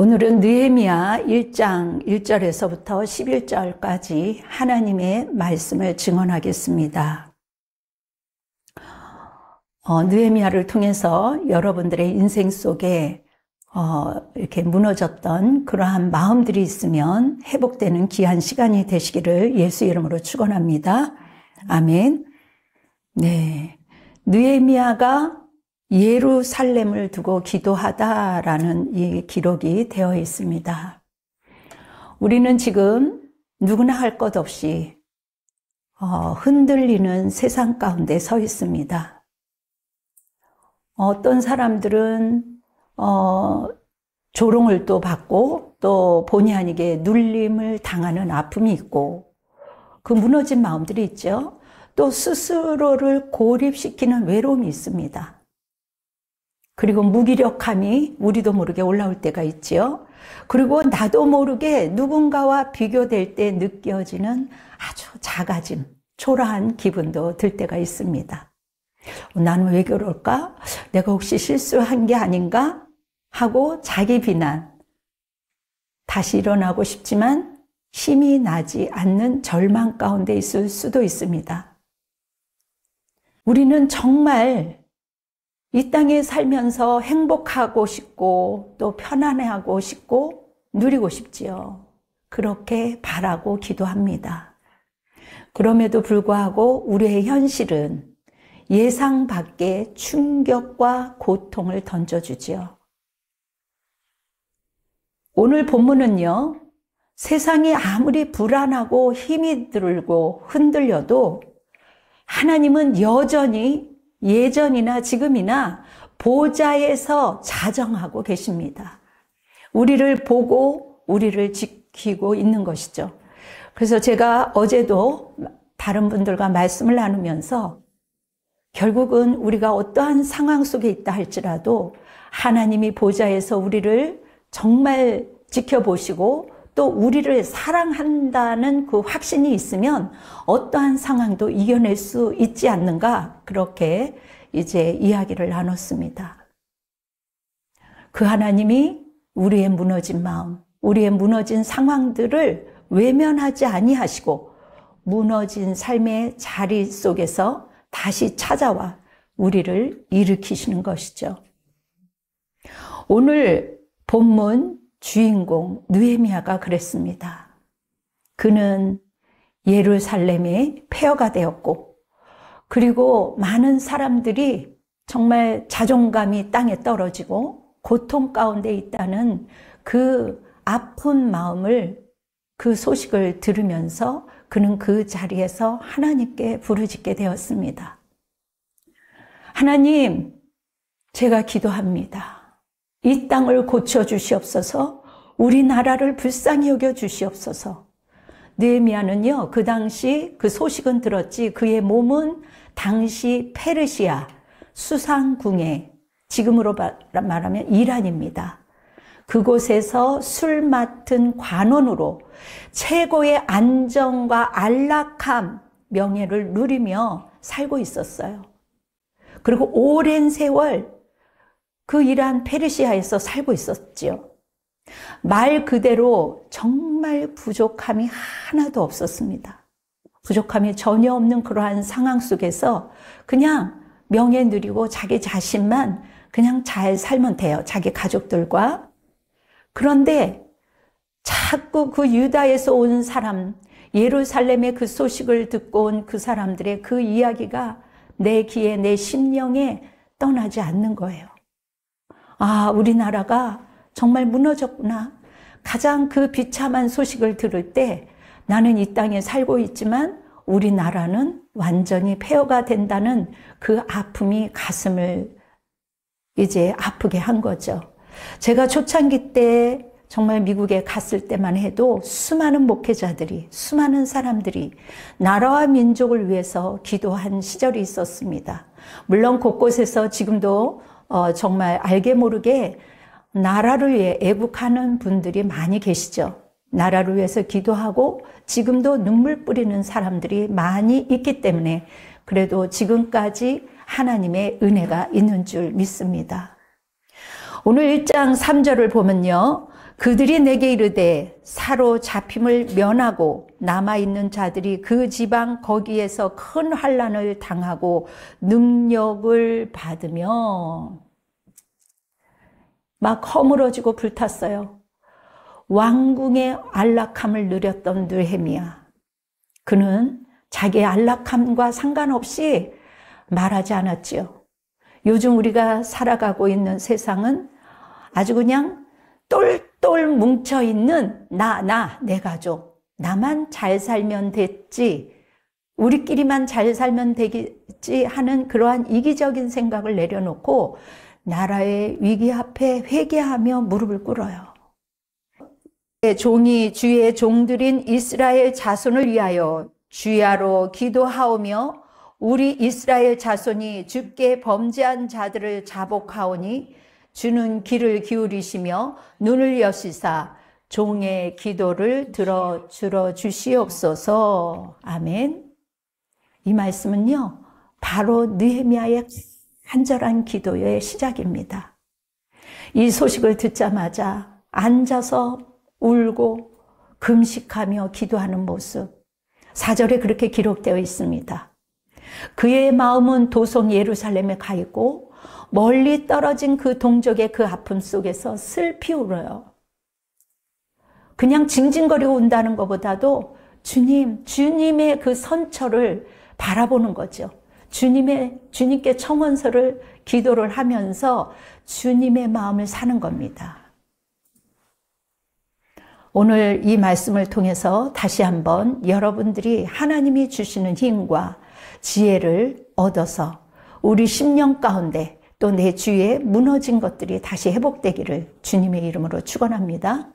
오늘은 느헤미야 1장 1절에서부터 11절까지 하나님의 말씀을 증언하겠습니다. 느헤미야를 통해서 여러분들의 인생 속에 이렇게 무너졌던 그러한 마음들이 있으면 회복되는 귀한 시간이 되시기를 예수 이름으로 축원합니다. 아멘. 네, 느헤미야가 예루살렘을 두고 기도하다라는 이 기록이 되어 있습니다. 우리는 지금 누구나 할 것 없이 흔들리는 세상 가운데 서 있습니다. 어떤 사람들은 조롱을 또 받고 또 본의 아니게 눌림을 당하는 아픔이 있고 그 무너진 마음들이 있죠. 또 스스로를 고립시키는 외로움이 있습니다. 그리고 무기력함이 우리도 모르게 올라올 때가 있지요. 그리고 나도 모르게 누군가와 비교될 때 느껴지는 아주 작아짐, 초라한 기분도 들 때가 있습니다. 나는 왜 그럴까? 내가 혹시 실수한 게 아닌가? 하고 자기 비난, 다시 일어나고 싶지만 힘이 나지 않는 절망 가운데 있을 수도 있습니다. 우리는 정말 이 땅에 살면서 행복하고 싶고 또 편안해하고 싶고 누리고 싶지요. 그렇게 바라고 기도합니다. 그럼에도 불구하고 우리의 현실은 예상 밖의 충격과 고통을 던져주지요. 오늘 본문은요, 세상이 아무리 불안하고 힘이 들고 흔들려도 하나님은 여전히 예전이나 지금이나 보좌에서 자정하고 계십니다. 우리를 보고 우리를 지키고 있는 것이죠. 그래서 제가 어제도 다른 분들과 말씀을 나누면서 결국은 우리가 어떠한 상황 속에 있다 할지라도 하나님이 보좌에서 우리를 정말 지켜보시고 또 우리를 사랑한다는 그 확신이 있으면 어떠한 상황도 이겨낼 수 있지 않는가, 그렇게 이제 이야기를 나눴습니다. 그 하나님이 우리의 무너진 마음, 우리의 무너진 상황들을 외면하지 아니하시고 무너진 삶의 자리 속에서 다시 찾아와 우리를 일으키시는 것이죠. 오늘 본문 주인공 느헤미야가 그랬습니다. 그는 예루살렘의 폐허가 되었고, 그리고 많은 사람들이 정말 자존감이 땅에 떨어지고 고통 가운데 있다는 그 아픈 마음을, 그 소식을 들으면서 그는 그 자리에서 하나님께 부르짖게 되었습니다. 하나님, 제가 기도합니다. 이 땅을 고쳐주시옵소서, 우리나라를 불쌍히 여겨주시옵소서. 느헤미야는요, 그 당시 그 소식은 들었지 그의 몸은 당시 페르시아 수상궁에, 지금으로 말하면 이란입니다. 그곳에서 술 맡은 관원으로 최고의 안정과 안락함, 명예를 누리며 살고 있었어요. 그리고 오랜 세월 그 이란 페르시아에서 살고 있었지요. 말 그대로 정말 부족함이 하나도 없었습니다. 부족함이 전혀 없는 그러한 상황 속에서 그냥 명예 누리고 자기 자신만 그냥 잘 살면 돼요. 자기 가족들과. 그런데 자꾸 그 유다에서 온 사람, 예루살렘의 그 소식을 듣고 온 그 사람들의 그 이야기가 내 귀에, 내 심령에 떠나지 않는 거예요. 아, 우리나라가 정말 무너졌구나. 가장 그 비참한 소식을 들을 때 나는 이 땅에 살고 있지만 우리나라는 완전히 폐허가 된다는 그 아픔이 가슴을 이제 아프게 한 거죠. 제가 초창기 때 정말 미국에 갔을 때만 해도 수많은 목회자들이, 수많은 사람들이 나라와 민족을 위해서 기도한 시절이 있었습니다. 물론 곳곳에서 지금도 정말 알게 모르게 나라를 위해 애국하는 분들이 많이 계시죠. 나라를 위해서 기도하고 지금도 눈물 뿌리는 사람들이 많이 있기 때문에 그래도 지금까지 하나님의 은혜가 있는 줄 믿습니다. 오늘 1장 3절을 보면요, 그들이 내게 이르되 사로잡힘을 면하고 남아있는 자들이 그 지방 거기에서 큰 환난을 당하고 능력을 받으며 막 허물어지고 불탔어요. 왕궁의 안락함을 누렸던 느헤미야. 그는 자기의 안락함과 상관없이 말하지 않았지요. 요즘 우리가 살아가고 있는 세상은 아주 그냥 똘똘 뭉쳐있는 내 가족, 나만 잘 살면 됐지, 우리끼리만 잘 살면 되겠지 하는 그러한 이기적인 생각을 내려놓고 나라의 위기 앞에 회개하며 무릎을 꿇어요. 종이 주의 종들인 이스라엘 자손을 위하여 주야로 기도하오며 우리 이스라엘 자손이 주께 범죄한 자들을 자복하오니 주는 귀를 기울이시며 눈을 여시사 종의 기도를 들어 주시옵소서. 아멘. 이 말씀은요, 바로 느헤미야의 간절한 기도의 시작입니다. 이 소식을 듣자마자 앉아서 울고 금식하며 기도하는 모습, 4절에 그렇게 기록되어 있습니다. 그의 마음은 도성 예루살렘에 가 있고 멀리 떨어진 그 동족의 그 아픔 속에서 슬피 울어요. 그냥 징징거리고 운다는 것보다도 주님의 그 선처를 바라보는 거죠. 주님께 청원서를 기도를 하면서 주님의 마음을 사는 겁니다. 오늘 이 말씀을 통해서 다시 한번 여러분들이 하나님이 주시는 힘과 지혜를 얻어서 우리 심령 가운데 또 내 주위에 무너진 것들이 다시 회복되기를 주님의 이름으로 축원합니다.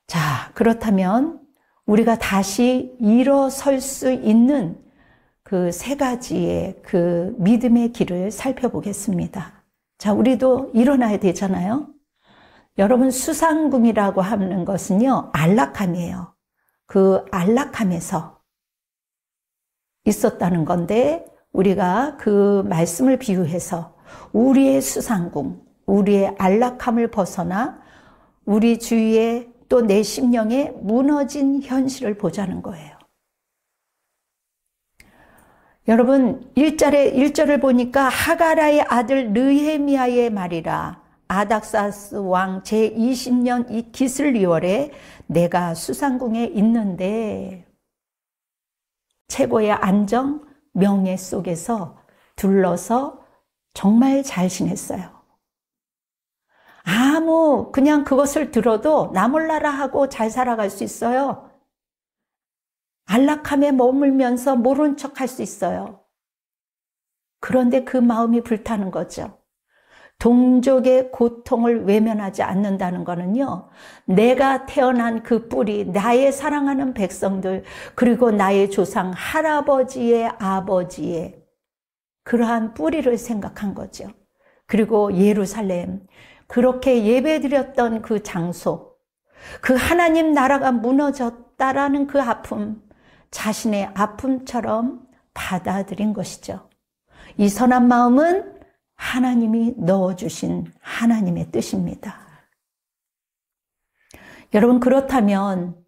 자, 그렇다면 우리가 다시 일어설 수 있는 그 세 가지의 그 믿음의 길을 살펴보겠습니다. 자, 우리도 일어나야 되잖아요. 여러분, 수상궁이라고 하는 것은요, 안락함이에요. 그 안락함에서 있었다는 건데, 우리가 그 말씀을 비유해서 우리의 수상궁, 우리의 안락함을 벗어나 우리 주위에 또 내 심령에 무너진 현실을 보자는 거예요. 여러분, 1절을 보니까 하가라의 아들 느헤미야의 말이라. 아닥사스 왕 제20년 이 기슬리월에 내가 수상궁에 있는데, 최고의 안정, 명예 속에서 둘러서 정말 잘 지냈어요. 그냥 그것을 들어도 나 몰라라 하고 잘 살아갈 수 있어요. 안락함에 머물면서 모른 척 할 수 있어요. 그런데 그 마음이 불타는 거죠. 동족의 고통을 외면하지 않는다는 것은요, 내가 태어난 그 뿌리, 나의 사랑하는 백성들, 그리고 나의 조상 할아버지의 아버지의 그러한 뿌리를 생각한 거죠. 그리고 예루살렘, 그렇게 예배드렸던 그 장소, 그 하나님 나라가 무너졌다라는 그 아픔, 자신의 아픔처럼 받아들인 것이죠. 이 선한 마음은 하나님이 넣어주신 하나님의 뜻입니다. 여러분, 그렇다면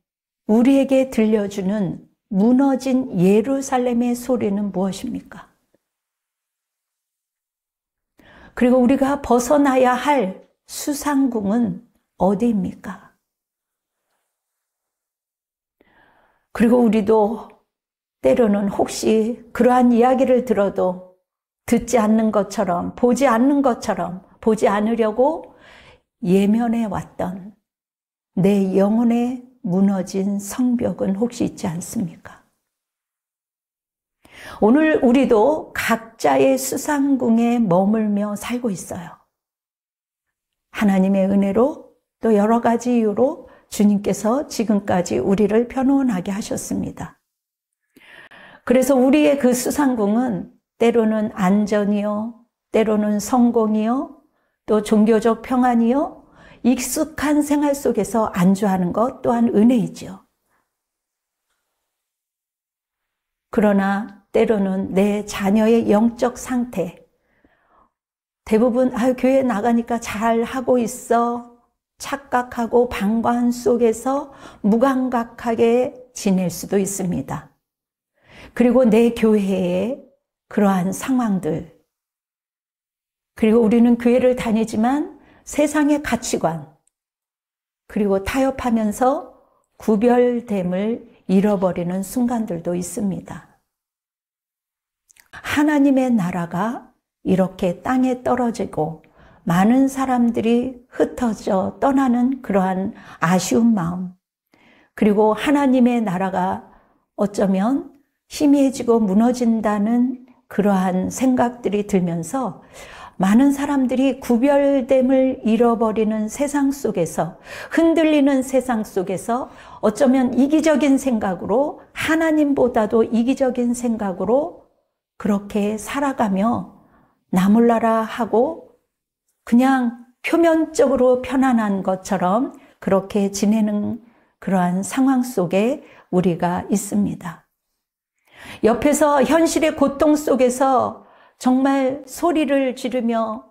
우리에게 들려주는 무너진 예루살렘의 소리는 무엇입니까? 그리고 우리가 벗어나야 할 수상궁은 어디입니까? 그리고 우리도 때로는 혹시 그러한 이야기를 들어도 듣지 않는 것처럼, 보지 않는 것처럼, 보지 않으려고 예면해 왔던 내 영혼의 무너진 성벽은 혹시 있지 않습니까? 오늘 우리도 각자의 수상궁에 머물며 살고 있어요. 하나님의 은혜로 또 여러 가지 이유로 주님께서 지금까지 우리를 편안하게 하셨습니다. 그래서 우리의 그 수상궁은 때로는 안전이요, 때로는 성공이요, 또 종교적 평안이요, 익숙한 생활 속에서 안주하는 것 또한 은혜이죠. 그러나 때로는 내 자녀의 영적 상태, 대부분 교회 나가니까 잘 하고 있어, 착각하고 방관 속에서 무감각하게 지낼 수도 있습니다. 그리고 내 교회의 그러한 상황들, 그리고 우리는 교회를 다니지만 세상의 가치관, 그리고 타협하면서 구별됨을 잃어버리는 순간들도 있습니다. 하나님의 나라가 이렇게 땅에 떨어지고 많은 사람들이 흩어져 떠나는 그러한 아쉬운 마음, 그리고 하나님의 나라가 어쩌면 희미해지고 무너진다는 그러한 생각들이 들면서 많은 사람들이 구별됨을 잃어버리는 세상 속에서, 흔들리는 세상 속에서 어쩌면 이기적인 생각으로, 하나님보다도 이기적인 생각으로 그렇게 살아가며 나 몰라라 하고 그냥 표면적으로 편안한 것처럼 그렇게 지내는 그러한 상황 속에 우리가 있습니다. 옆에서 현실의 고통 속에서 정말 소리를 지르며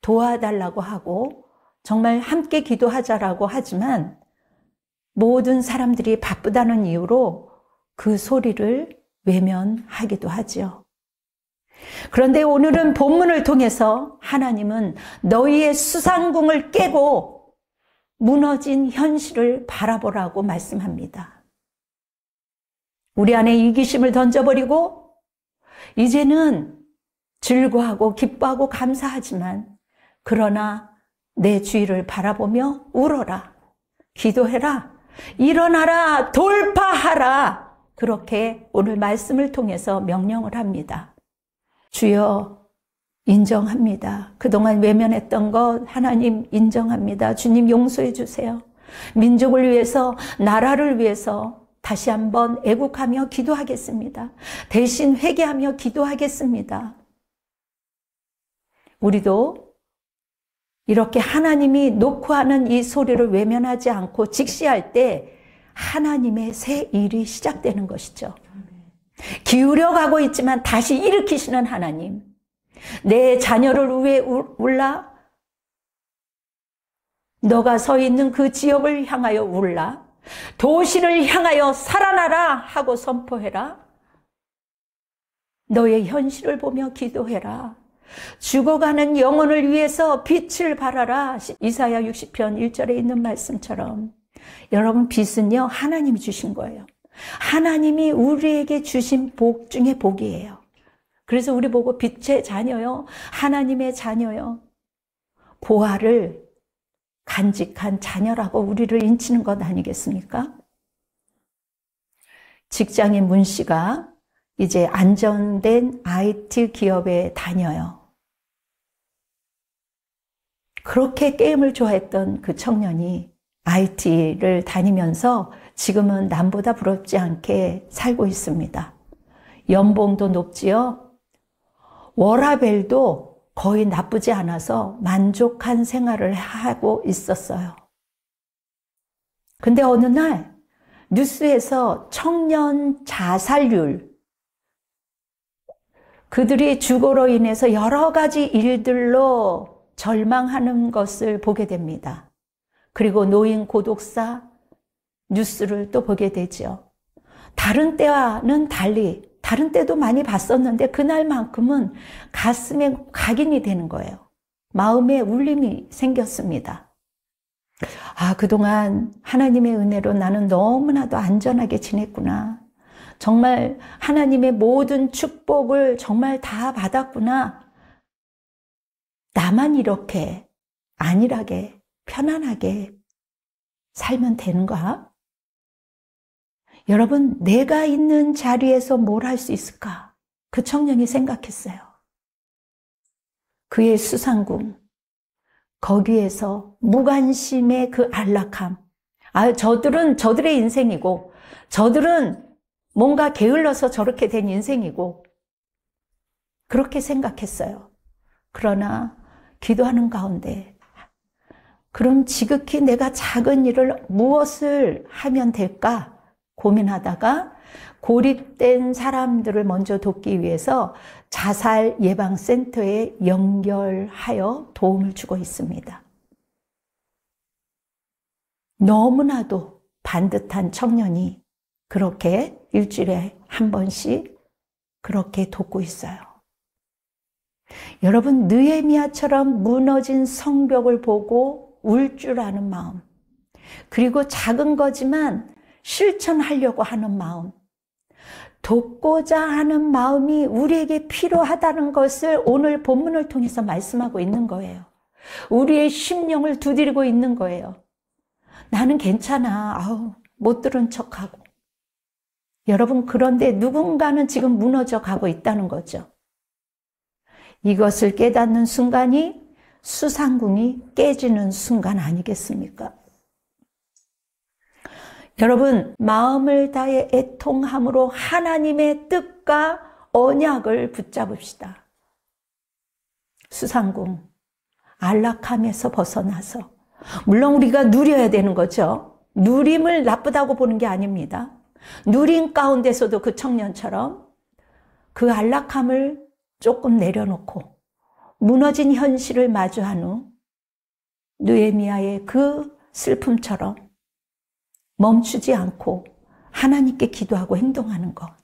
도와달라고 하고 정말 함께 기도하자라고 하지만 모든 사람들이 바쁘다는 이유로 그 소리를 외면하기도 하지요. 그런데 오늘은 본문을 통해서 하나님은 너희의 수상궁을 깨고 무너진 현실을 바라보라고 말씀합니다. 우리 안에 이기심을 던져버리고 이제는 즐거워하고 기뻐하고 감사하지만 그러나 내 주위를 바라보며 울어라, 기도해라, 일어나라, 돌파하라, 그렇게 오늘 말씀을 통해서 명령을 합니다. 주여, 인정합니다. 그동안 외면했던 것 하나님 인정합니다. 주님 용서해 주세요. 민족을 위해서, 나라를 위해서 다시 한번 애국하며 기도하겠습니다. 대신 회개하며 기도하겠습니다. 우리도 이렇게 하나님이 놓고 하는 이 소리를 외면하지 않고 직시할 때 하나님의 새 일이 시작되는 것이죠. 기울여 가고 있지만 다시 일으키시는 하나님. 내 자녀를 위해 울라. 너가 서 있는 그 지역을 향하여 울라. 도시를 향하여 살아나라 하고 선포해라. 너의 현실을 보며 기도해라. 죽어가는 영혼을 위해서 빛을 발하라. 이사야 60편 1절에 있는 말씀처럼 여러분, 빛은요 하나님이 주신 거예요. 하나님이 우리에게 주신 복 중에 복이에요. 그래서 우리 보고 빛의 자녀요, 하나님의 자녀요, 보화를 간직한 자녀라고 우리를 인치는 것 아니겠습니까? 직장인 문 씨가 이제 안정된 IT 기업에 다녀요. 그렇게 게임을 좋아했던 그 청년이 IT를 다니면서 지금은 남보다 부럽지 않게 살고 있습니다. 연봉도 높지요. 워라밸도 거의 나쁘지 않아서 만족한 생활을 하고 있었어요. 근데 어느 날 뉴스에서 청년 자살률, 그들이 주거로 인해서 여러 가지 일들로 절망하는 것을 보게 됩니다. 그리고 노인 고독사 뉴스를 또 보게 되죠. 다른 때와는 달리, 다른 때도 많이 봤었는데 그날만큼은 가슴에 각인이 되는 거예요. 마음에 울림이 생겼습니다. 아, 그동안 하나님의 은혜로 나는 너무나도 안전하게 지냈구나. 정말 하나님의 모든 축복을 정말 다 받았구나. 나만 이렇게 안일하게 편안하게 살면 되는가? 여러분, 내가 있는 자리에서 뭘 할 수 있을까? 그 청년이 생각했어요. 그의 수상궁, 거기에서 무관심의 그 안락함. 아, 저들의 인생이고, 저들은 뭔가 게을러서 저렇게 된 인생이고, 그렇게 생각했어요. 그러나 기도하는 가운데, 그럼 지극히 내가 작은 일을 무엇을 하면 될까 고민하다가 고립된 사람들을 먼저 돕기 위해서 자살 예방센터에 연결하여 도움을 주고 있습니다. 너무나도 반듯한 청년이 그렇게 일주일에 한 번씩 그렇게 돕고 있어요. 여러분, 느헤미야처럼 무너진 성벽을 보고 울 줄 아는 마음, 그리고 작은 거지만 실천하려고 하는 마음, 돕고자 하는 마음이 우리에게 필요하다는 것을 오늘 본문을 통해서 말씀하고 있는 거예요. 우리의 심령을 두드리고 있는 거예요. 나는 괜찮아. 못 들은 척하고. 여러분, 그런데 누군가는 지금 무너져 가고 있다는 거죠. 이것을 깨닫는 순간이 수상궁이 깨지는 순간 아니겠습니까? 여러분, 마음을 다해 애통함으로 하나님의 뜻과 언약을 붙잡읍시다. 수상궁, 안락함에서 벗어나서, 물론 우리가 누려야 되는 거죠. 누림을 나쁘다고 보는 게 아닙니다. 누림 가운데서도 그 청년처럼 그 안락함을 조금 내려놓고 무너진 현실을 마주한 후 느헤미야의 그 슬픔처럼 멈추지 않고 하나님께 기도하고 행동하는 것.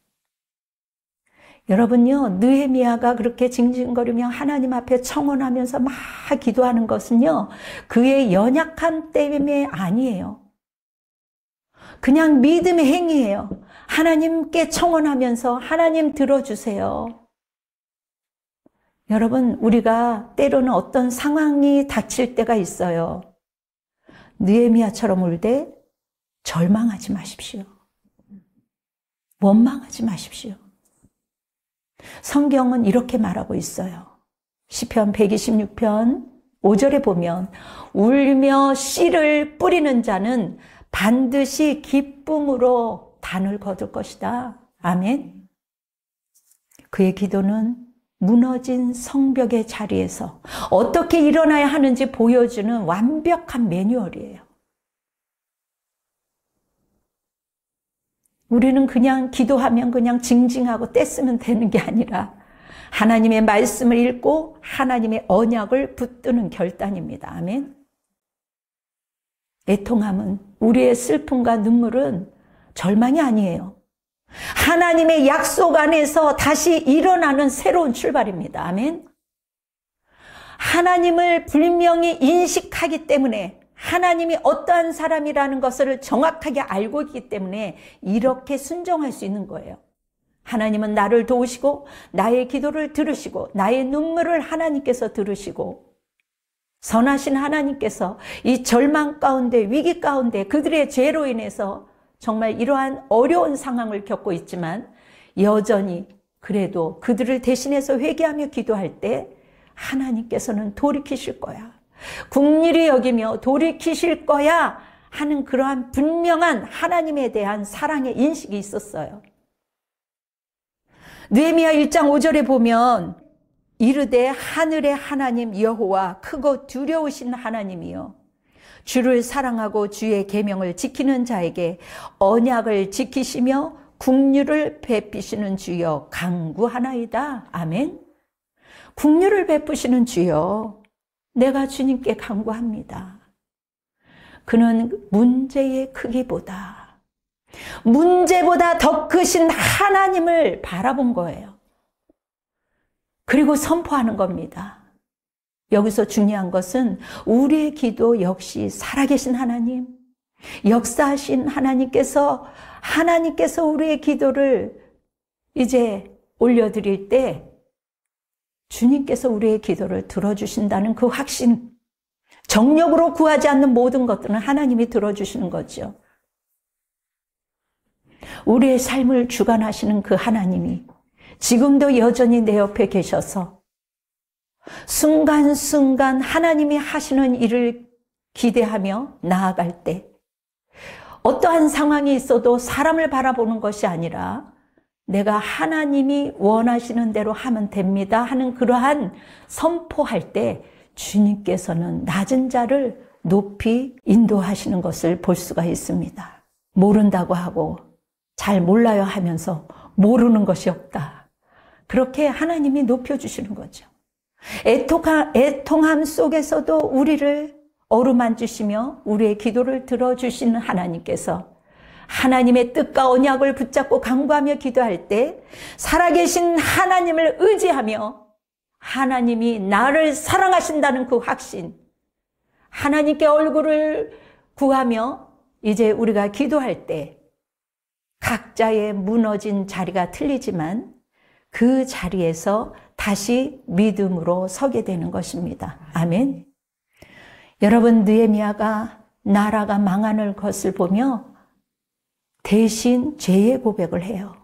여러분요, 느헤미야가 그렇게 징징거리며 하나님 앞에 청원하면서 막 기도하는 것은요, 그의 연약함 때문에 아니에요. 그냥 믿음의 행위예요. 하나님께 청원하면서 하나님 들어주세요. 여러분, 우리가 때로는 어떤 상황이 닥칠 때가 있어요. 느헤미야처럼 울 때 절망하지 마십시오. 원망하지 마십시오. 성경은 이렇게 말하고 있어요. 시편 126편 5절에 보면 울며 씨를 뿌리는 자는 반드시 기쁨으로 단을 거둘 것이다. 아멘. 그의 기도는 무너진 성벽의 자리에서 어떻게 일어나야 하는지 보여주는 완벽한 매뉴얼이에요. 우리는 그냥 기도하면 그냥 징징하고 떼쓰면 되는 게 아니라 하나님의 말씀을 읽고 하나님의 언약을 붙드는 결단입니다. 아멘. 애통함은, 우리의 슬픔과 눈물은 절망이 아니에요. 하나님의 약속 안에서 다시 일어나는 새로운 출발입니다. 아멘. 하나님을 분명히 인식하기 때문에, 하나님이 어떠한 사람이라는 것을 정확하게 알고 있기 때문에 이렇게 순종할 수 있는 거예요. 하나님은 나를 도우시고 나의 기도를 들으시고 나의 눈물을 하나님께서 들으시고, 선하신 하나님께서 이 절망 가운데, 위기 가운데 그들의 죄로 인해서 정말 이러한 어려운 상황을 겪고 있지만 여전히 그래도 그들을 대신해서 회개하며 기도할 때 하나님께서는 돌이키실 거야, 긍휼히 여기며 돌이키실 거야 하는 그러한 분명한 하나님에 대한 사랑의 인식이 있었어요. 느헤미야 1장 5절에 보면 이르되 하늘의 하나님 여호와 크고 두려우신 하나님이여, 주를 사랑하고 주의 계명을 지키는 자에게 언약을 지키시며 긍휼을 베푸시는 주여 간구하나이다. 아멘. 긍휼을 베푸시는 주여, 내가 주님께 간구합니다. 그는 문제의 크기보다, 문제보다 더 크신 하나님을 바라본 거예요. 그리고 선포하는 겁니다. 여기서 중요한 것은 우리의 기도 역시 살아계신 하나님, 역사하신 하나님께서 우리의 기도를 이제 올려드릴 때 주님께서 우리의 기도를 들어주신다는 그 확신, 정력으로 구하지 않는 모든 것들은 하나님이 들어주시는 거죠. 우리의 삶을 주관하시는 그 하나님이 지금도 여전히 내 옆에 계셔서 순간순간 하나님이 하시는 일을 기대하며 나아갈 때, 어떠한 상황이 있어도 사람을 바라보는 것이 아니라 내가 하나님이 원하시는 대로 하면 됩니다 하는 그러한 선포할 때 주님께서는 낮은 자를 높이 인도하시는 것을 볼 수가 있습니다. 모른다고 하고 잘 몰라요 하면서 모르는 것이 없다, 그렇게 하나님이 높여주시는 거죠. 애통함 속에서도 우리를 어루만지시며 우리의 기도를 들어주시는 하나님께서 하나님의 뜻과 언약을 붙잡고 간구하며 기도할 때 살아계신 하나님을 의지하며 하나님이 나를 사랑하신다는 그 확신, 하나님께 얼굴을 구하며 이제 우리가 기도할 때 각자의 무너진 자리가 틀리지만 그 자리에서 다시 믿음으로 서게 되는 것입니다. 아멘. 여러분, 느헤미야가 나라가 망하는 것을 보며 대신 죄의 고백을 해요.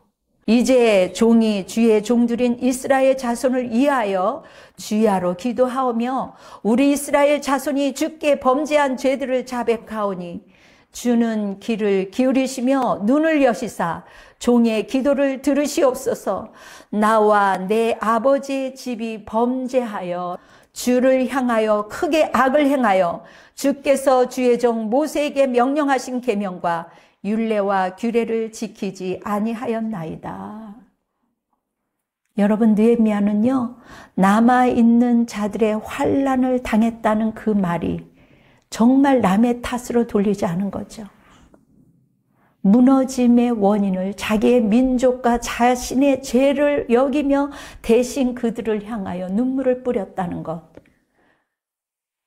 이제 종이 주의 종들인 이스라엘 자손을 위하여 주야로 기도하오며 우리 이스라엘 자손이 주께 범죄한 죄들을 자백하오니 주는 귀를 기울이시며 눈을 여시사 종의 기도를 들으시옵소서. 나와 내 아버지의 집이 범죄하여 주를 향하여 크게 악을 행하여 주께서 주의 종 모세에게 명령하신 계명과 율례와 규례를 지키지 아니하였나이다. 여러분, 느헤미야는요, 남아있는 자들의 환난을 당했다는 그 말이 정말 남의 탓으로 돌리지 않은 거죠. 무너짐의 원인을 자기의 민족과 자신의 죄를 여기며 대신 그들을 향하여 눈물을 뿌렸다는 것.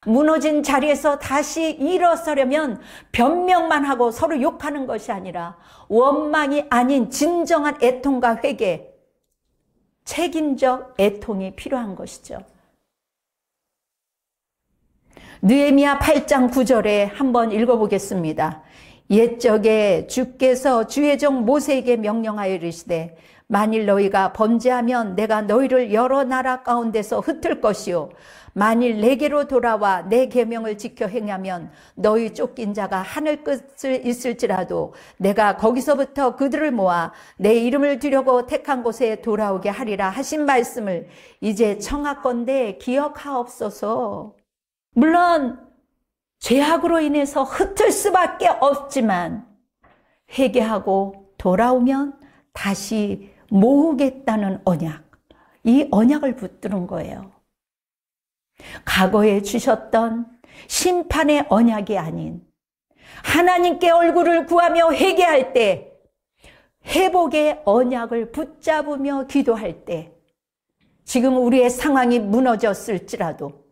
무너진 자리에서 다시 일어서려면 변명만 하고 서로 욕하는 것이 아니라 원망이 아닌 진정한 애통과 회개, 책임적 애통이 필요한 것이죠. 느헤미야 8장 9절에 한번 읽어보겠습니다. 옛적에 주께서 주의 종 모세에게 명령하여 이르시되 만일 너희가 범죄하면 내가 너희를 여러 나라 가운데서 흩을 것이요 만일 내게로 돌아와 내 계명을 지켜 행하면 너희 쫓긴 자가 하늘 끝을 있을지라도 내가 거기서부터 그들을 모아 내 이름을 두려고 택한 곳에 돌아오게 하리라 하신 말씀을 이제 청하건대 기억하옵소서. 물론 죄악으로 인해서 흩을 수밖에 없지만 회개하고 돌아오면 다시 모으겠다는 언약, 이 언약을 붙드는 거예요. 과거에 주셨던 심판의 언약이 아닌 하나님께 얼굴을 구하며 회개할 때, 회복의 언약을 붙잡으며 기도할 때, 지금 우리의 상황이 무너졌을지라도,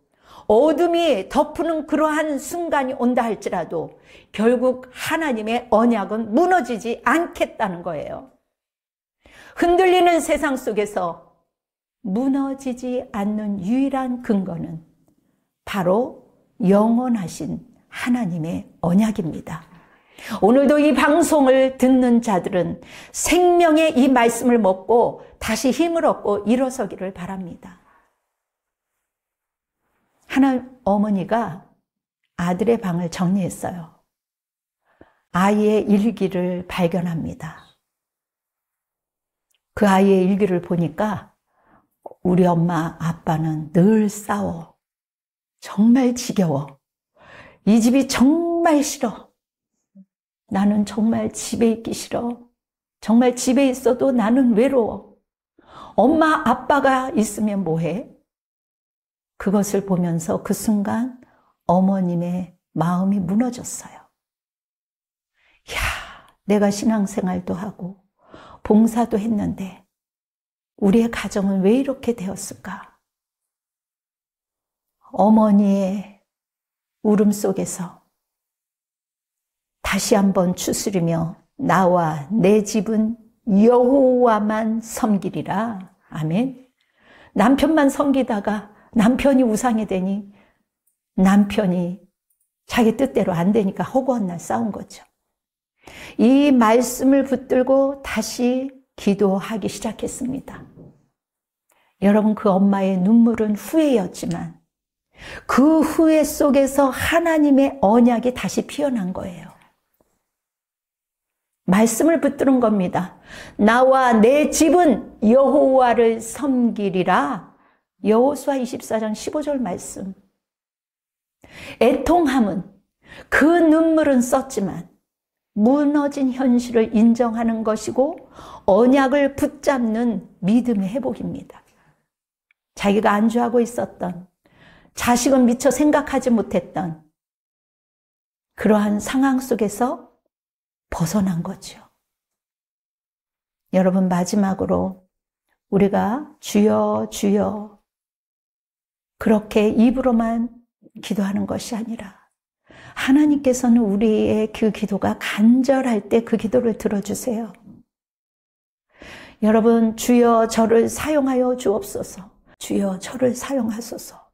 어둠이 덮는 그러한 순간이 온다 할지라도 결국 하나님의 언약은 무너지지 않겠다는 거예요. 흔들리는 세상 속에서 무너지지 않는 유일한 근거는 바로 영원하신 하나님의 언약입니다. 오늘도 이 방송을 듣는 자들은 생명의 이 말씀을 먹고 다시 힘을 얻고 일어서기를 바랍니다. 한 어머니가 아들의 방을 정리했어요. 아이의 일기를 발견합니다. 그 아이의 일기를 보니까 우리 엄마, 아빠는 늘 싸워. 정말 지겨워. 이 집이 정말 싫어. 나는 정말 집에 있기 싫어. 정말 집에 있어도 나는 외로워. 엄마, 아빠가 있으면 뭐해? 그것을 보면서 그 순간 어머님의 마음이 무너졌어요. 야, 내가 신앙생활도 하고 봉사도 했는데 우리의 가정은 왜 이렇게 되었을까? 어머니의 울음 속에서 다시 한번 추스리며 나와 내 집은 여호와만 섬기리라. 아멘. 남편만 섬기다가 남편이 우상이 되니 남편이 자기 뜻대로 안 되니까 허구한 날 싸운 거죠. 이 말씀을 붙들고 다시 기도하기 시작했습니다. 여러분, 그 엄마의 눈물은 후회였지만 그 후회 속에서 하나님의 언약이 다시 피어난 거예요. 말씀을 붙드는 겁니다. 나와 내 집은 여호와를 섬기리라. 여호수아 24장 15절 말씀. 애통함은 그 눈물은 썼지만 무너진 현실을 인정하는 것이고 언약을 붙잡는 믿음의 회복입니다. 자기가 안주하고 있었던, 자식은 미처 생각하지 못했던 그러한 상황 속에서 벗어난 거죠. 여러분, 마지막으로 우리가 주여 주여 그렇게 입으로만 기도하는 것이 아니라 하나님께서는 우리의 그 기도가 간절할 때 그 기도를 들어주세요. 여러분, 주여 저를 사용하여 주옵소서. 주여 저를 사용하소서.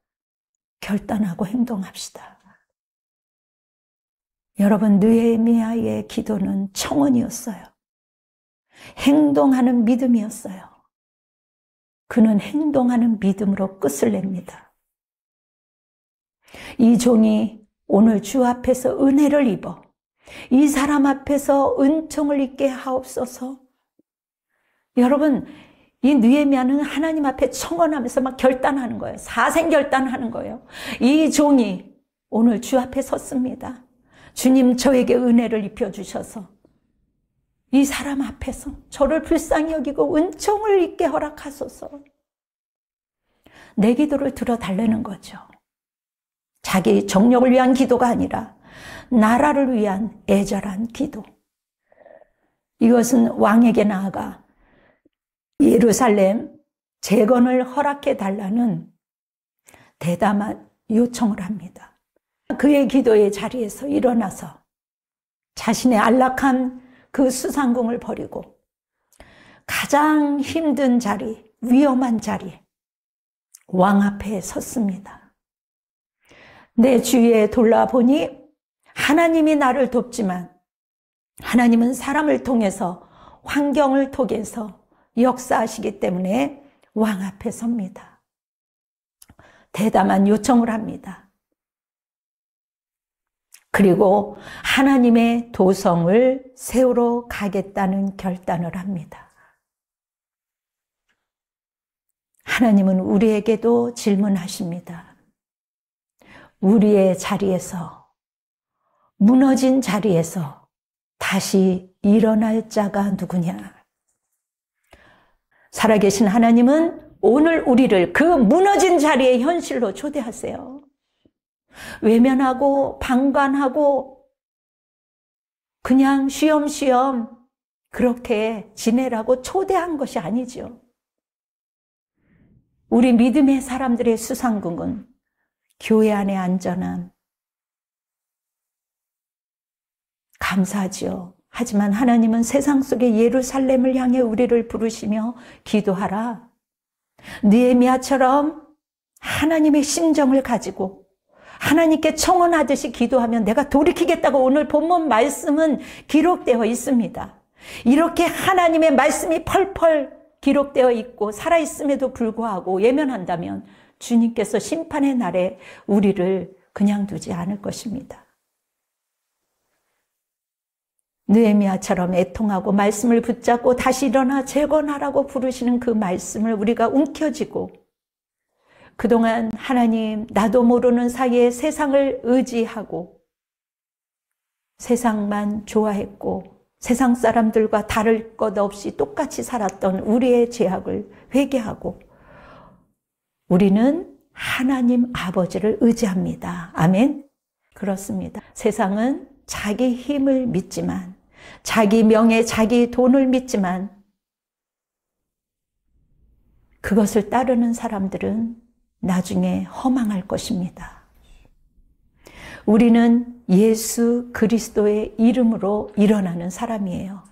결단하고 행동합시다. 여러분, 느헤미야의 기도는 청원이었어요. 행동하는 믿음이었어요. 그는 행동하는 믿음으로 끝을 냅니다. 이 종이 오늘 주 앞에서 은혜를 입어 이 사람 앞에서 은총을 입게 하옵소서. 여러분, 이 느헤미야는 하나님 앞에 청원하면서 막 결단하는 거예요. 사생결단하는 거예요. 이 종이 오늘 주 앞에 섰습니다. 주님, 저에게 은혜를 입혀주셔서 이 사람 앞에서 저를 불쌍히 여기고 은총을 입게 허락하소서. 내 기도를 들어달라는 거죠. 자기 정력을 위한 기도가 아니라 나라를 위한 애절한 기도. 이것은 왕에게 나아가 예루살렘 재건을 허락해 달라는 대담한 요청을 합니다. 그의 기도의 자리에서 일어나서 자신의 안락한 그 수상궁을 버리고 가장 힘든 자리, 위험한 자리, 왕 앞에 섰습니다. 내 주위에 돌아보니 하나님이 나를 돕지만 하나님은 사람을 통해서, 환경을 통해서 역사하시기 때문에 왕 앞에 섭니다. 대담한 요청을 합니다. 그리고 하나님의 도성을 세우러 가겠다는 결단을 합니다. 하나님은 우리에게도 질문하십니다. 우리의 자리에서, 무너진 자리에서 다시 일어날 자가 누구냐? 살아계신 하나님은 오늘 우리를 그 무너진 자리의 현실로 초대하세요. 외면하고 방관하고 그냥 쉬엄쉬엄 그렇게 지내라고 초대한 것이 아니죠. 우리 믿음의 사람들의 수상궁은 교회 안의 안전함, 감사하지요. 하지만 하나님은 세상 속의 예루살렘을 향해 우리를 부르시며 기도하라. 느헤미야처럼 하나님의 심정을 가지고 하나님께 청원하듯이 기도하면 내가 돌이키겠다고 오늘 본문 말씀은 기록되어 있습니다. 이렇게 하나님의 말씀이 펄펄 기록되어 있고 살아있음에도 불구하고 예면한다면 주님께서 심판의 날에 우리를 그냥 두지 않을 것입니다. 느헤미야처럼 애통하고 말씀을 붙잡고 다시 일어나 재건하라고 부르시는 그 말씀을 우리가 움켜쥐고 그동안 하나님, 나도 모르는 사이에 세상을 의지하고 세상만 좋아했고 세상 사람들과 다를 것 없이 똑같이 살았던 우리의 죄악을 회개하고 우리는 하나님 아버지를 의지합니다. 아멘. 그렇습니다. 세상은 자기 힘을 믿지만, 자기 명예, 자기 돈을 믿지만 그것을 따르는 사람들은 나중에 허망할 것입니다. 우리는 예수 그리스도의 이름으로 일어나는 사람이에요.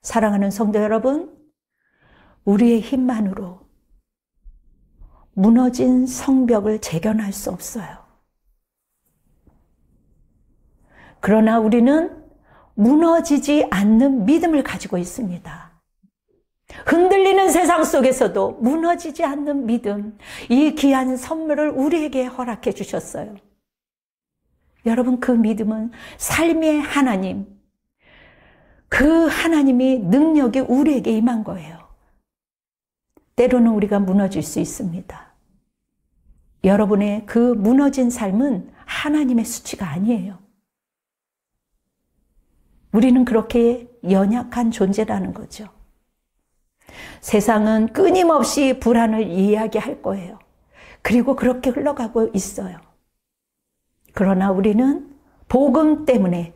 사랑하는 성도 여러분, 우리의 힘만으로 무너진 성벽을 재건할 수 없어요. 그러나 우리는 무너지지 않는 믿음을 가지고 있습니다. 흔들리는 세상 속에서도 무너지지 않는 믿음, 이 귀한 선물을 우리에게 허락해 주셨어요. 여러분, 그 믿음은 삶의 하나님, 그 하나님이 능력이 우리에게 임한 거예요. 때로는 우리가 무너질 수 있습니다. 여러분의 그 무너진 삶은 하나님의 수치가 아니에요. 우리는 그렇게 연약한 존재라는 거죠. 세상은 끊임없이 불안을 이야기할 거예요. 그리고 그렇게 흘러가고 있어요. 그러나 우리는 복음 때문에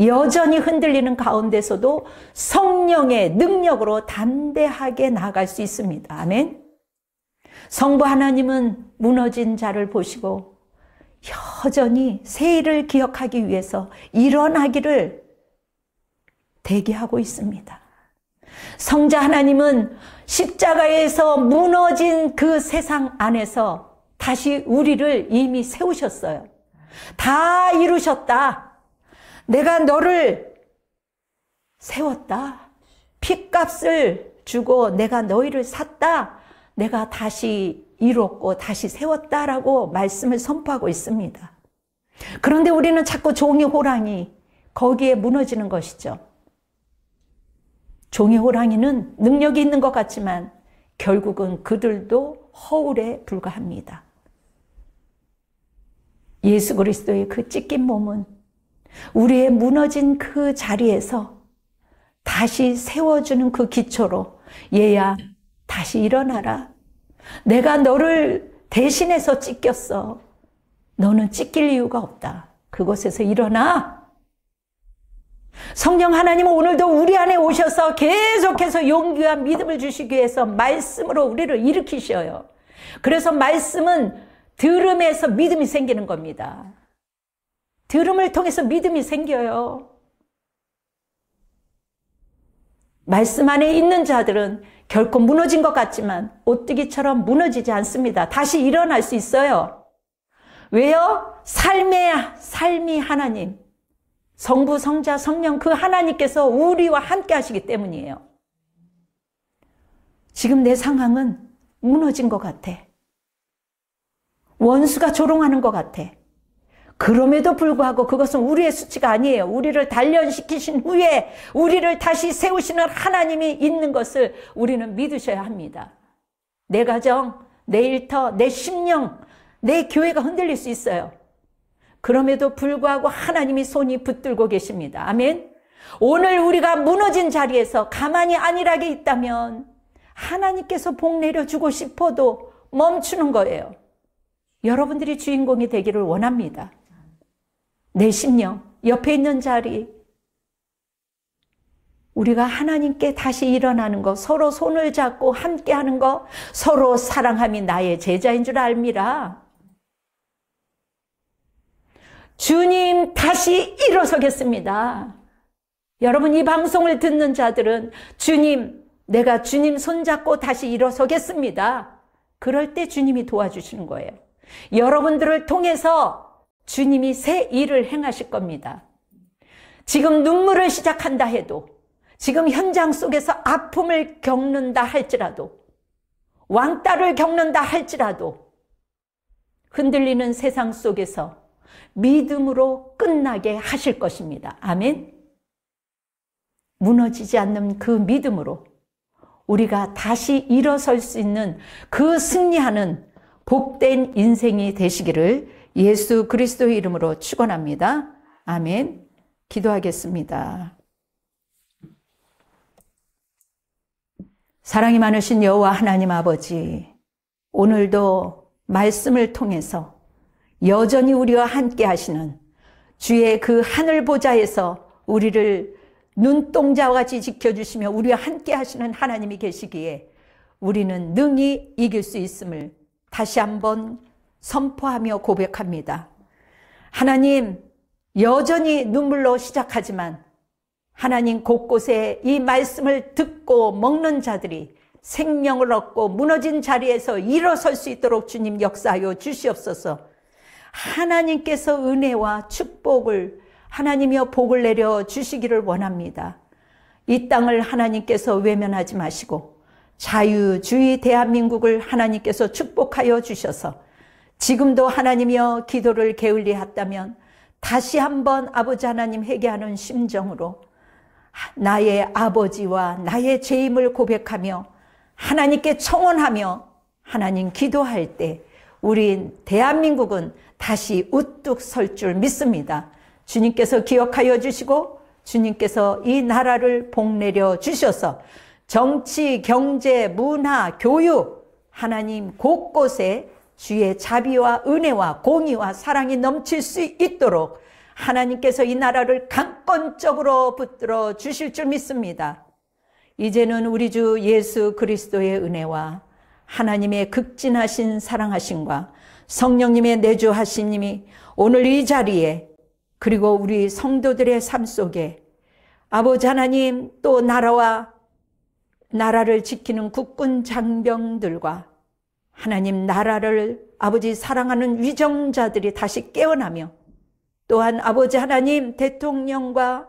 여전히 흔들리는 가운데서도 성령의 능력으로 담대하게 나아갈 수 있습니다. 아멘. 성부 하나님은 무너진 자를 보시고 여전히 새 일을 기억하기 위해서 일어나기를 대기하고 있습니다. 성자 하나님은 십자가에서 무너진 그 세상 안에서 다시 우리를 이미 세우셨어요. 다 이루셨다. 내가 너를 세웠다. 핏값을 주고 내가 너희를 샀다. 내가 다시 이뤘고 다시 세웠다라고 말씀을 선포하고 있습니다. 그런데 우리는 자꾸 종이 호랑이 거기에 무너지는 것이죠. 종이 호랑이는 능력이 있는 것 같지만 결국은 그들도 허울에 불과합니다. 예수 그리스도의 그 찢긴 몸은 우리의 무너진 그 자리에서 다시 세워주는 그 기초로 얘야 다시 일어나라. 내가 너를 대신해서 찢겼어. 너는 찢길 이유가 없다. 그곳에서 일어나. 성령 하나님은 오늘도 우리 안에 오셔서 계속해서 용기와 믿음을 주시기 위해서 말씀으로 우리를 일으키셔요. 그래서 말씀은 들음에서 믿음이 생기는 겁니다. 들음을 통해서 믿음이 생겨요. 말씀 안에 있는 자들은 결코 무너진 것 같지만 오뜨기처럼 무너지지 않습니다. 다시 일어날 수 있어요. 왜요? 삶이 하나님, 성부, 성자, 성령 그 하나님께서 우리와 함께 하시기 때문이에요. 지금 내 상황은 무너진 것 같아. 원수가 조롱하는 것 같아. 그럼에도 불구하고 그것은 우리의 수치가 아니에요. 우리를 단련시키신 후에 우리를 다시 세우시는 하나님이 있는 것을 우리는 믿으셔야 합니다. 내 가정, 내 일터, 내 심령, 내 교회가 흔들릴 수 있어요. 그럼에도 불구하고 하나님이 손이 붙들고 계십니다. 아멘. 오늘 우리가 무너진 자리에서 가만히 안일하게 있다면 하나님께서 복 내려주고 싶어도 멈추는 거예요. 여러분들이 주인공이 되기를 원합니다. 내 심령, 옆에 있는 자리, 우리가 하나님께 다시 일어나는 거, 서로 손을 잡고 함께하는 거, 서로 사랑함이 나의 제자인 줄 알미라. 주님 다시 일어서겠습니다. 여러분 이 방송을 듣는 자들은 주님, 내가 주님 손잡고 다시 일어서겠습니다. 그럴 때 주님이 도와주시는 거예요. 여러분들을 통해서 주님이 새 일을 행하실 겁니다. 지금 눈물을 시작한다 해도, 지금 현장 속에서 아픔을 겪는다 할지라도, 왕따를 겪는다 할지라도 흔들리는 세상 속에서 믿음으로 끝나게 하실 것입니다. 아멘. 무너지지 않는 그 믿음으로 우리가 다시 일어설 수 있는 그 승리하는 복된 인생이 되시기를 예수 그리스도의 이름으로 축원합니다. 아멘. 기도하겠습니다. 사랑이 많으신 여호와 하나님 아버지, 오늘도 말씀을 통해서 여전히 우리와 함께 하시는 주의 그 하늘 보좌에서 우리를 눈동자와 같이 지켜주시며 우리와 함께 하시는 하나님이 계시기에 우리는 능히 이길 수 있음을 다시 한번 선포하며 고백합니다. 하나님, 여전히 눈물로 시작하지만 하나님 곳곳에 이 말씀을 듣고 먹는 자들이 생명을 얻고 무너진 자리에서 일어설 수 있도록 주님 역사하여 주시옵소서. 하나님께서 은혜와 축복을 하나님이여 복을 내려 주시기를 원합니다. 이 땅을 하나님께서 외면하지 마시고 자유주의 대한민국을 하나님께서 축복하여 주셔서 지금도 하나님이여 기도를 게을리했다면 다시 한번 아버지 하나님 회개하는 심정으로 나의 아버지와 나의 죄임을 고백하며 하나님께 청원하며 하나님 기도할 때 우리 대한민국은 다시 우뚝 설 줄 믿습니다. 주님께서 기억하여 주시고 주님께서 이 나라를 복내려 주셔서 정치, 경제, 문화, 교육 하나님 곳곳에 주의 자비와 은혜와 공의와 사랑이 넘칠 수 있도록 하나님께서 이 나라를 강권적으로 붙들어 주실 줄 믿습니다. 이제는 우리 주 예수 그리스도의 은혜와 하나님의 극진하신 사랑하심과 성령님의 내주하심이 오늘 이 자리에, 그리고 우리 성도들의 삶 속에 아버지 하나님, 또 나라를 지키는 국군 장병들과 하나님 나라를 아버지 사랑하는 위정자들이 다시 깨어나며, 또한 아버지 하나님 대통령과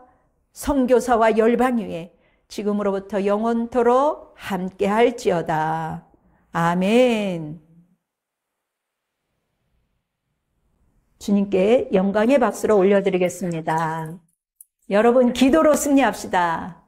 선교사와 열방 위에 지금으로부터 영원토록 함께 할지어다. 아멘. 주님께 영광의 박수로 올려드리겠습니다. 여러분, 기도로 승리합시다.